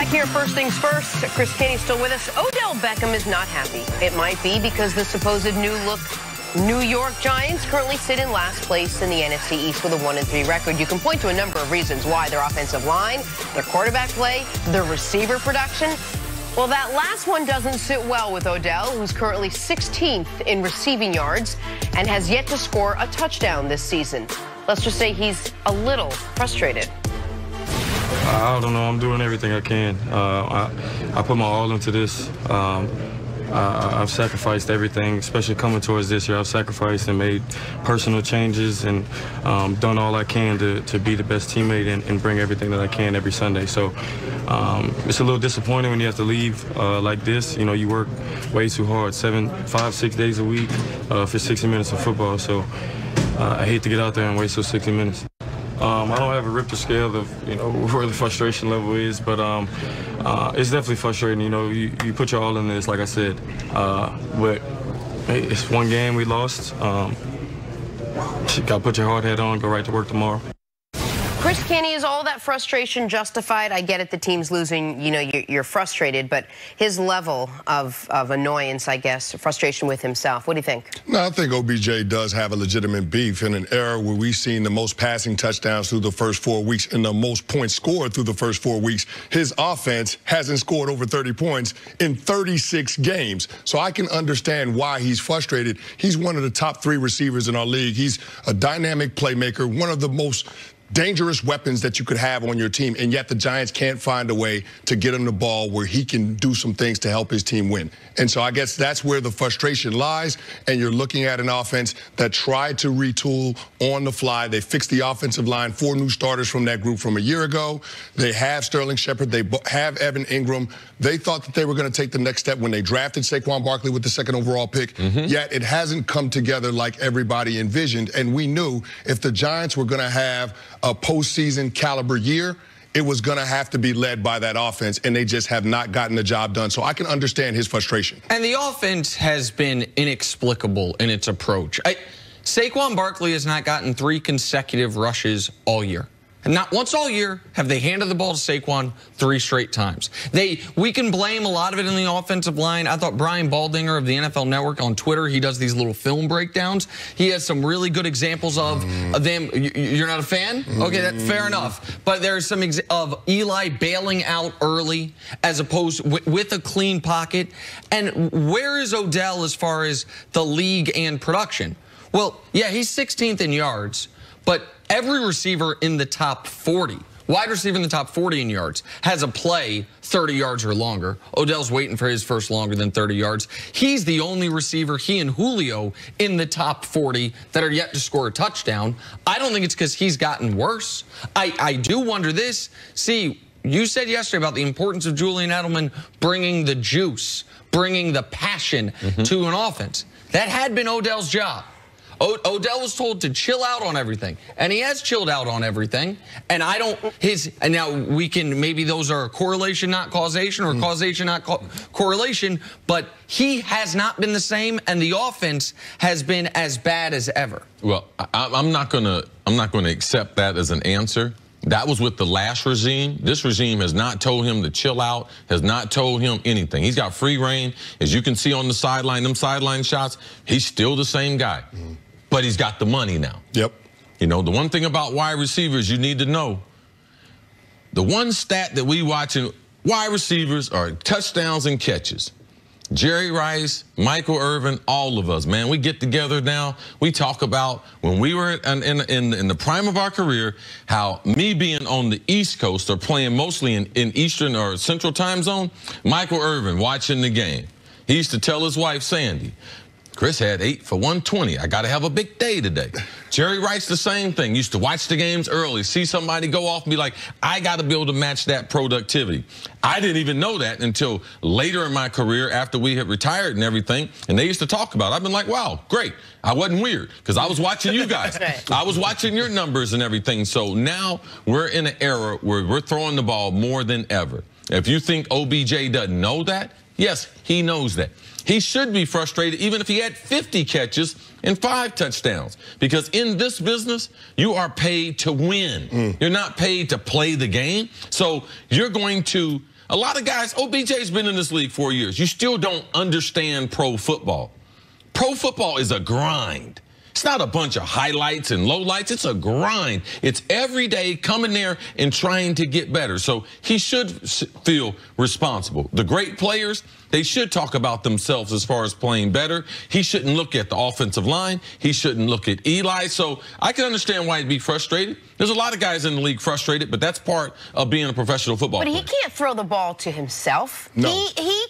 Back here, first things first. Chris Caney's still with us. Odell Beckham is not happy. It might be because the supposed new-look New York Giants currently sit in last place in the NFC East with a 1-3 record. You can point to a number of reasons why: their offensive line, their quarterback play, their receiver production. Well, that last one doesn't sit well with Odell, who's currently 16th in receiving yards and has yet to score a touchdown this season. Let's just say he's a little frustrated. I don't know. I'm doing everything I can. I put my all into this. I've sacrificed everything, especially coming towards this year. I've sacrificed and made personal changes and done all I can to be the best teammate and bring everything that I can every Sunday. So it's a little disappointing when you have to leave like this. You know, you work way too hard, 5, 6 days a week for 60 minutes of football. So I hate to get out there and waste those 60 minutes. I don't have a Richter scale of, you know, where the frustration level is, but it's definitely frustrating. You know, you put your all in this, like I said, but hey, it's one game we lost. You got to put your hard hat on, go right to work tomorrow. Chris Caney, is all that frustration justified? I get it, the team's losing, you know, you're frustrated, but his level of annoyance, I guess, frustration with himself, what do you think? No, I think OBJ does have a legitimate beef in an era where we've seen the most passing touchdowns through the first 4 weeks and the most points scored through the first 4 weeks. His offense hasn't scored over 30 points in 36 games. So I can understand why he's frustrated. He's one of the top 3 receivers in our league. He's a dynamic playmaker, one of the most dangerous weapons that you could have on your team, and yet the Giants can't find a way to get him the ball where he can do some things to help his team win. And so I guess that's where the frustration lies, and you're looking at an offense that tried to retool on the fly. They fixed the offensive line, 4 new starters from that group from a year ago. They have Sterling Shepard. They have Evan Ingram. They thought that they were going to take the next step when they drafted Saquon Barkley with the 2nd overall pick, yet it hasn't come together like everybody envisioned. And we knew if the Giants were going to have a postseason caliber year, it was going to have to be led by that offense, and they just have not gotten the job done. So I can understand his frustration. And the offense has been inexplicable in its approach. Saquon Barkley has not gotten 3 consecutive rushes all year. And not once all year have they handed the ball to Saquon 3 straight times. We can blame a lot of it in the offensive line. I thought Brian Baldinger of the NFL Network on Twitter, he does these little film breakdowns. He has some really good examples of them. You're not a fan? Okay, that's fair enough. But there's some of Eli bailing out early as opposed with a clean pocket. And where is Odell as far as the league and production? Well, yeah, he's 16th in yards, but every receiver in the top 40, wide receiver in the top 40 in yards, has a play 30 yards or longer. Odell's waiting for his first longer than 30 yards. He's the only receiver, he and Julio, in the top 40 that are yet to score a touchdown. I don't think it's because he's gotten worse. I do wonder this. See, you said yesterday about the importance of Julian Edelman bringing the juice, bringing the passion to an offense. That had been Odell's job. Odell was told to chill out on everything, and he has chilled out on everything. And and now we can, maybe those are correlation, not causation, or causation, not correlation, but he has not been the same, and the offense has been as bad as ever. Well, I'm not gonna accept that as an answer. That was with the last regime. This regime has not told him to chill out, has not told him anything. He's got free reign. As you can see on the sideline, them sideline shots, he's still the same guy. But he's got the money now. Yep. You know, the one thing about wide receivers you need to know, the one stat that we watch in wide receivers are touchdowns and catches. Jerry Rice, Michael Irvin, all of us, man, we get together now. We talk about when we were in the prime of our career, how me being on the East Coast or playing mostly in Eastern or Central time zone, Michael Irvin watching the game. He used to tell his wife, Sandy, Chris had 8 for 120. I got to have a big day today. Jerry Rice, the same thing. Used to watch the games early, see somebody go off and be like, I got to be able to match that productivity. I didn't even know that until later in my career after we had retired and everything. And they used to talk about it. I've been like, wow, great. I wasn't weird because I was watching you guys. I was watching your numbers and everything. So now we're in an era where we're throwing the ball more than ever. If you think OBJ doesn't know that, yes, he knows that. He should be frustrated even if he had 50 catches and 5 touchdowns. Because in this business, you are paid to win. You're not paid to play the game. So you're going to A lot of guys, OBJ's been in this league 4 years. You still don't understand pro football. Pro football is a grind. It's not a bunch of highlights and lowlights. It's a grind. It's every day coming there and trying to get better. So he should feel responsible. The great players, they should talk about themselves as far as playing better. He shouldn't look at the offensive line. He shouldn't look at Eli. So I can understand why he'd be frustrated. There's a lot of guys in the league frustrated, but that's part of being a professional football player. But he can't throw the ball to himself. No. He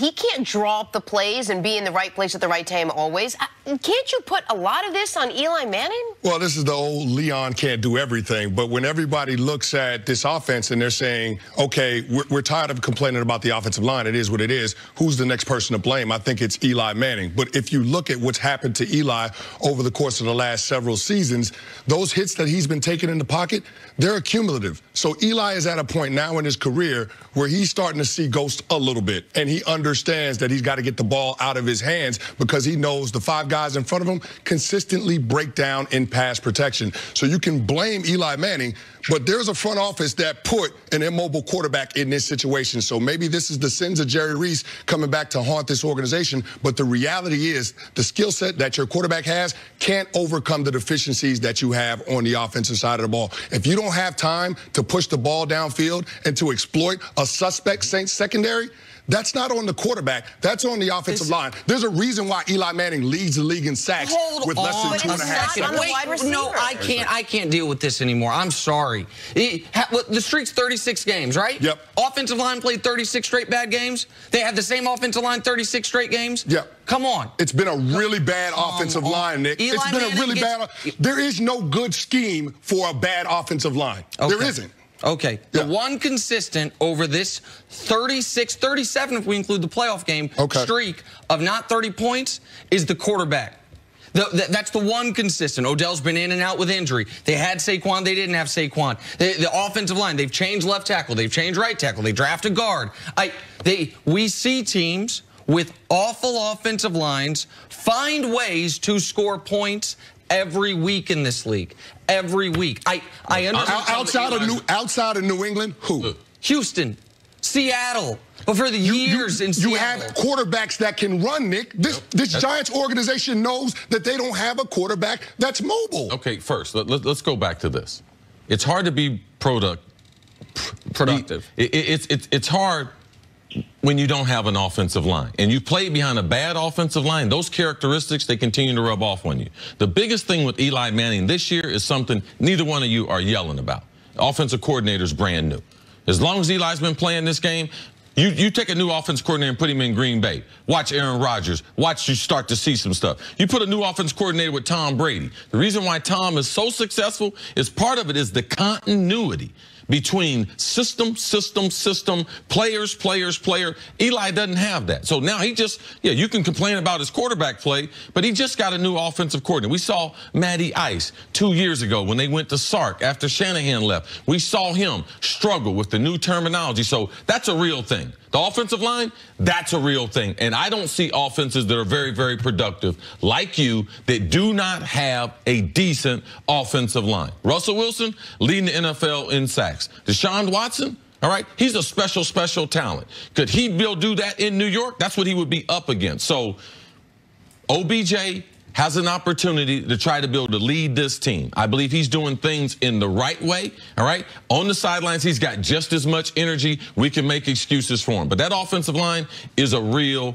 can't draw up the plays and be in the right place at the right time always. Can't you put a lot of this on Eli Manning? Well, this is the old Leon can't do everything. But when everybody looks at this offense and they're saying, okay, we're tired of complaining about the offensive line. It is what it is. Who's the next person to blame? I think it's Eli Manning. But if you look at what's happened to Eli over the course of the last several seasons, those hits that he's been taking in the pocket, they're accumulative. So Eli is at a point now in his career where he's starting to see ghosts a little bit. And he understands that he's got to get the ball out of his hands because he knows the 5 guys in front of him consistently break down in pass protection. So you can blame Eli Manning, but there's a front office that put an immobile quarterback in this situation. So maybe this is the sins of Jerry Reese coming back to haunt this organization. But the reality is the skill set that your quarterback has can't overcome the deficiencies that you have on the offensive side of the ball. If you don't have time to push the ball downfield and to exploit a suspect Saints secondary, that's not on the quarterback. That's on the offensive line. There's a reason why Eli Manning leads the league in sacks with less than 2.5 seconds. No, I can't deal with this anymore. I'm sorry. The streak's 36 games, right? Yep. Offensive line played 36 straight bad games. They had the same offensive line 36 straight games. Yep. Come on. It's been a really bad offensive line, Nick. It's been a really bad. There is no good scheme for a bad offensive line. Okay. There isn't. Okay, the one consistent over this 36, 37 if we include the playoff game streak of not 30 points is the quarterback. That's the one consistent. Odell's been in and out with injury. They had Saquon. They didn't have Saquon. The offensive line, they've changed left tackle. They've changed right tackle. They drafted guard. We see teams with awful offensive lines find ways to score points every week in this league. Every week. I understand. Outside of New England, who? Houston, Seattle. But for the years in Seattle. You have quarterbacks that can run, Nick. This Giants organization knows that they don't have a quarterback that's mobile. Okay, first, let's go back to this. It's hard to be productive. It's hard when you don't have an offensive line. And you play behind a bad offensive line, those characteristics, they continue to rub off on you. The biggest thing with Eli Manning this year is something neither one of you are yelling about. Offensive coordinator's brand new. As long as Eli's been playing this game, you take a new offensive coordinator and put him in Green Bay. Watch Aaron Rodgers. Watch you start to see some stuff. You put a new offensive coordinator with Tom Brady. The reason why Tom is so successful is part of it is the continuity between system, players. Eli doesn't have that. So now he just, you can complain about his quarterback play, but he just got a new offensive coordinator. We saw Matty Ice 2 years ago when they went to Sark after Shanahan left. We saw him struggle with the new terminology. So that's a real thing. The offensive line, that's a real thing. And I don't see offenses that are very, very productive like you that do not have a decent offensive line. Russell Wilson leading the NFL in sacks. Deshaun Watson, all right, he's a special talent. Could he do that in New York? That's what he would be up against. So OBJ has an opportunity to try to be able to lead this team. I believe he's doing things in the right way, all right? On the sidelines, he's got just as much energy. We can make excuses for him. But that offensive line is a real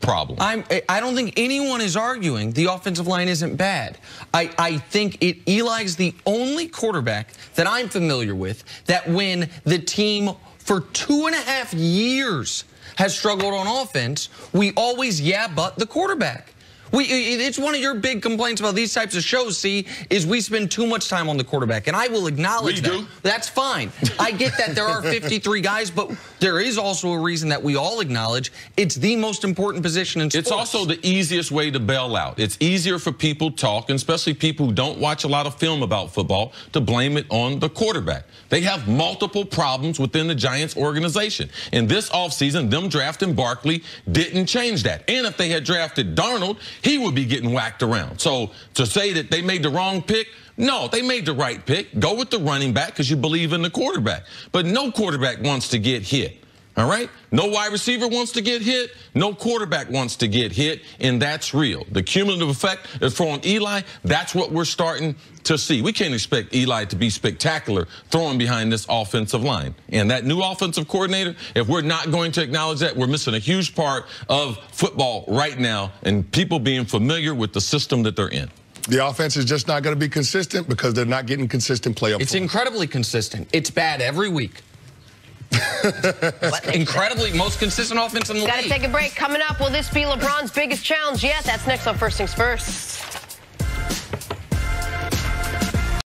problem. I don't think anyone is arguing the offensive line isn't bad. I think Eli's the only quarterback that I'm familiar with that when the team for 2.5 years has struggled on offense, we always but the quarterback. It's one of your big complaints about these types of shows, see, is we spend too much time on the quarterback. And I will acknowledge that. That's fine. I get that there are 53 guys, but there is also a reason that we all acknowledge it's the most important position in sports. It's also the easiest way to bail out. It's easier for people to talk, and especially people who don't watch a lot of film about football, to blame it on the quarterback. They have multiple problems within the Giants organization. And this offseason, them drafting Barkley didn't change that. And if they had drafted Darnold, he would be getting whacked around. So to say that they made the wrong pick, No, they made the right pick. Go with the running back because you believe in the quarterback. But no quarterback wants to get hit. All right? No wide receiver wants to get hit. No quarterback wants to get hit, and that's real. The cumulative effect is throwing Eli. That's what we're starting to see. We can't expect Eli to be spectacular throwing behind this offensive line. And that new offensive coordinator, if we're not going to acknowledge that, we're missing a huge part of football right now and people being familiar with the system that they're in. The offense is just not going to be consistent because they're not getting consistent play up. It's incredibly consistent. It's bad every week. Incredibly most consistent offense in the league. Got to take a break. Coming up, will this be LeBron's biggest challenge yet? That's next on First Things First.